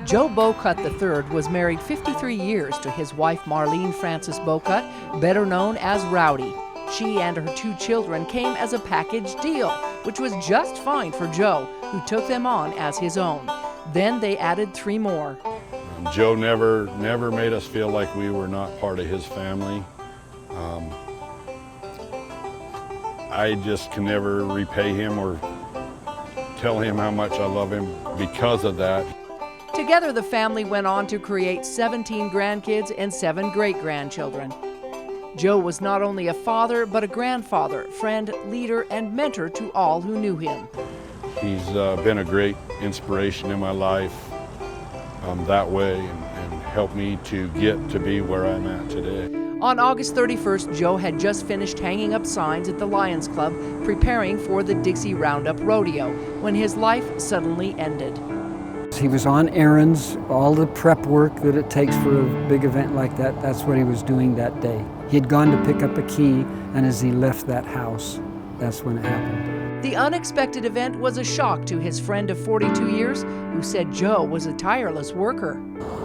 Joe Bowcutt III was married 53 years to his wife Marlene Frances Bowcutt, better known as Rowdy. She and her 2 children came as a package deal, which was just fine for Joe, who took them on as his own. Then they added 3 more. Joe never made us feel like we were not part of his family. I just can never repay him or tell him how much I love him because of that. Together, the family went on to create 17 grandkids and 7 great-grandchildren. Joe was not only a father, but a grandfather, friend, leader, and mentor to all who knew him. He's been a great inspiration in my life that way and helped me to get to be where I'm at today. On August 31st, Joe had just finished hanging up signs at the Lions Club, preparing for the Dixie Roundup Rodeo, when his life suddenly ended. He was on errands, all the prep work that it takes for a big event like that, that's what he was doing that day. He had gone to pick up a key, and as he left that house, that's when it happened. The unexpected event was a shock to his friend of 42 years, who said Joe was a tireless worker.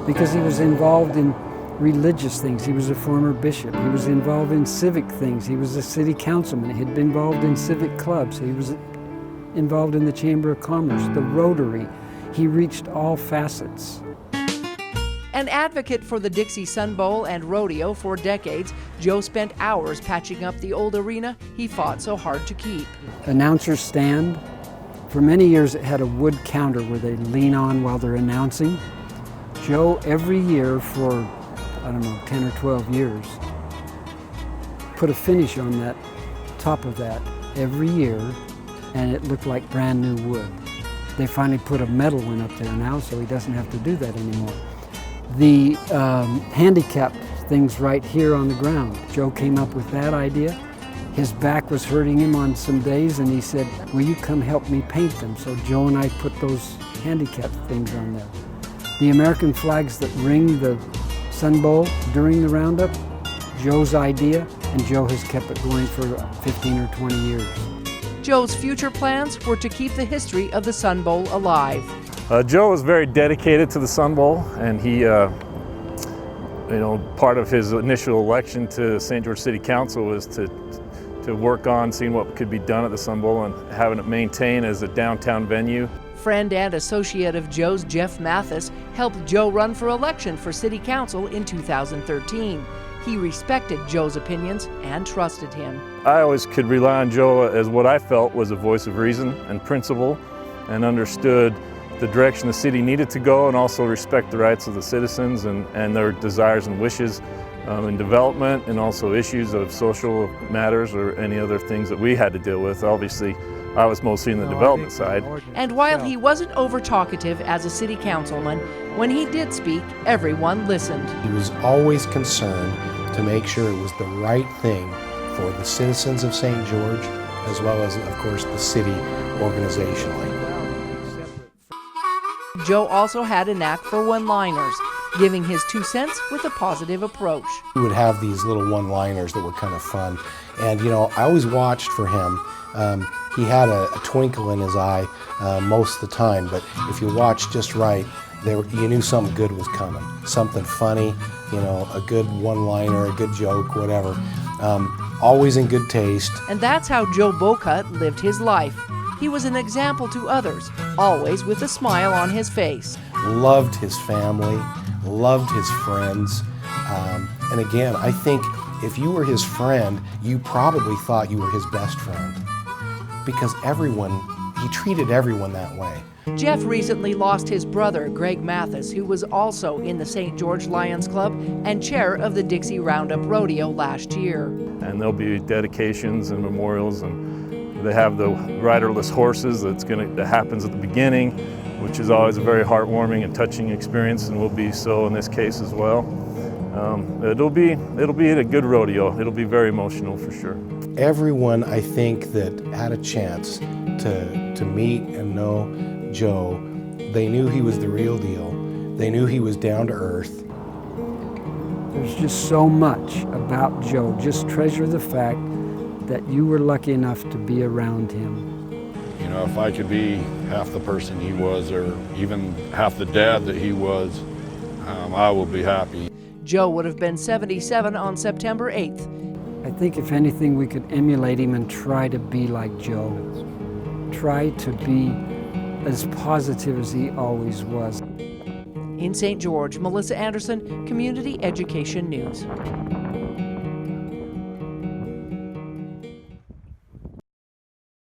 Because he was involved in religious things. He was a former bishop. He was involved in civic things. He was a city councilman. He had been involved in civic clubs. He was involved in the Chamber of Commerce, the Rotary. He reached all facets. An advocate for the Dixie Sunbowl and Rodeo for decades, Joe spent hours patching up the old arena he fought so hard to keep. Announcer's stand. For many years it had a wood counter where they lean on while they're announcing. Joe, every year for, I don't know, 10 or 12 years, put a finish on that, top of that, every year, and it looked like brand new wood. They finally put a metal one up there now, so he doesn't have to do that anymore. The handicap things right here on the ground, Joe came up with that idea. His back was hurting him on some days, and he said, will you come help me paint them? So Joe and I put those handicap things on there. The American flags that ring the Sunbowl during the roundup, Joe's idea, and Joe has kept it going for 15 or 20 years. Joe's future plans were to keep the history of the Sunbowl alive. Joe was very dedicated to the Sunbowl, and he, part of his initial election to St. George City Council was to work on seeing what could be done at the Sunbowl and having it maintained as a downtown venue. Friend and associate of Joe's, Jeff Mathis, helped Joe run for election for City Council in 2013. He respected Joe's opinions and trusted him. I always could rely on Joe as what I felt was a voice of reason and principle, and understood the direction the city needed to go, and also respect the rights of the citizens and their desires and wishes in development, and also issues of social matters or any other things that we had to deal with. Obviously, I was mostly in the development side. And while he wasn't over-talkative as a city councilman, when he did speak, everyone listened. He was always concerned to make sure it was the right thing for the citizens of St. George, as well as, of course, the city organizationally. Joe also had a knack for one-liners, giving his 2 cents with a positive approach. He would have these little one-liners that were kind of fun. And, I always watched for him. He had a twinkle in his eye most of the time, but if you watched just right, you knew something good was coming. Something funny, a good one-liner, a good joke, whatever. Always in good taste. And that's how Joe Bowcutt lived his life. He was an example to others, always with a smile on his face. Loved his family, loved his friends. And again, I think if you were his friend, you probably thought you were his best friend. Because he treated everyone that way. Jeff recently lost his brother, Greg Mathis, who was also in the St. George Lions Club and chair of the Dixie Roundup Rodeo last year. And there'll be dedications and memorials, and they have the riderless horses that happens at the beginning, which is always a very heartwarming and touching experience, and will be so in this case as well. It'll be a good rodeo. It'll be very emotional for sure. Everyone, I think, that had a chance to meet and know Joe, they knew he was the real deal. They knew he was down to earth. There's just so much about Joe. Just treasure the fact that you were lucky enough to be around him. You know, if I could be half the person he was, or even half the dad that he was, I will be happy. Joe would have been 77 on September 8th. I think if anything, we could emulate him and try to be like Joe. Try to be as positive as he always was. In St. George, Melissa Anderson, Community Education News.